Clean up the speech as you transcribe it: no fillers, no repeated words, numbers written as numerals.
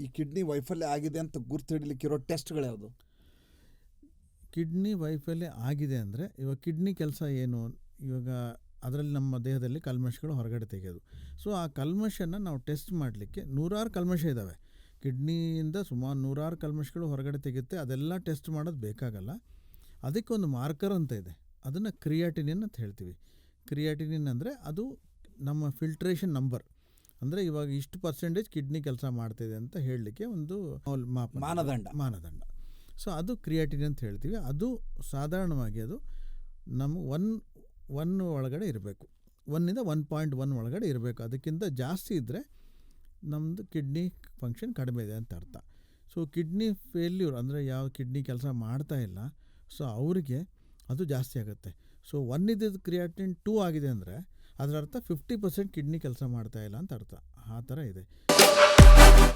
ಈ ಕಿಡ್ನಿ ವೈಫಲ್ಯ ಆಗಿದೆ ಅಂತ ಗುರ್ತು ಹಿಡಲಿಕ್ಕಿರೋ ಟೆಸ್ಟ್ಗಳು ಯಾವುದು? ಕಿಡ್ನಿ ವೈಫಲ್ಯ ಆಗಿದೆ ಅಂದರೆ ಇವಾಗ ಕಿಡ್ನಿ ಕೆಲಸ ಏನು, ಇವಾಗ ಅದರಲ್ಲಿ ನಮ್ಮ ದೇಹದಲ್ಲಿ ಕಲ್ಮಶಗಳು ಹೊರಗಡೆ ತೆಗೆಯೋದು. ಸೊ ಆ ಕಲ್ಮಶನ ನಾವು ಟೆಸ್ಟ್ ಮಾಡಲಿಕ್ಕೆ ನೂರಾರು ಕಲ್ಮಶ ಇದ್ದಾವೆ. ಕಿಡ್ನಿಯಿಂದ ಸುಮಾರು ನೂರಾರು ಕಲ್ಮಶಗಳು ಹೊರಗಡೆ ತೆಗೆಯುತ್ತೆ. ಅದೆಲ್ಲ ಟೆಸ್ಟ್ ಮಾಡೋದು ಬೇಕಾಗಲ್ಲ. ಅದಕ್ಕೊಂದು ಮಾರ್ಕರ್ ಅಂತ ಇದೆ, ಅದನ್ನು ಕ್ರಿಯಾಟಿನಿನ್ ಅಂತ ಹೇಳ್ತೀವಿ. ಕ್ರಿಯಾಟಿನಿನ್ ಅಂದರೆ ಅದು ನಮ್ಮ ಫಿಲ್ಟ್ರೇಷನ್ ನಂಬರ್, ಅಂದರೆ ಇವಾಗ ಇಷ್ಟು ಪರ್ಸೆಂಟೇಜ್ ಕಿಡ್ನಿ ಕೆಲಸ ಮಾಡ್ತಿದೆ ಅಂತ ಹೇಳಲಿಕ್ಕೆ ಒಂದು ಮಾನದಂಡ. ಸೊ ಅದು ಕ್ರಿಯಾಟಿನ್ ಅಂತ ಹೇಳ್ತೀವಿ. ಅದು ಸಾಧಾರಣವಾಗಿ ಅದು ನಮ್ಮ ಒನ್ ಒಳಗಡೆ ಇರಬೇಕು, 1 1.1 ಒಳಗಡೆ ಇರಬೇಕು. ಅದಕ್ಕಿಂತ ಜಾಸ್ತಿ ಇದ್ದರೆ ನಮ್ಮದು ಕಿಡ್ನಿ ಫಂಕ್ಷನ್ ಕಡಿಮೆ ಇದೆ ಅಂತ ಅರ್ಥ. ಸೊ ಕಿಡ್ನಿ ಫೇಲ್ಯೂರ್ ಅಂದರೆ ಯಾವ ಕಿಡ್ನಿ ಕೆಲಸ ಮಾಡ್ತಾ ಇಲ್ಲ, ಸೊ ಅವರಿಗೆ ಅದು ಜಾಸ್ತಿ ಆಗುತ್ತೆ. ಸೊ 1 ಇದ್ದಿದ್ದು ಕ್ರಿಯಾಟಿನ್ 2 ಆಗಿದೆ ಅಂದರೆ ಅದರ ಅರ್ಥ 50% ಕಿಡ್ನಿ ಕೆಲಸ ಮಾಡ್ತಾ ಇಲ್ಲ ಅಂತ ಅರ್ಥ. ಆ ಥರ ಇದೆ.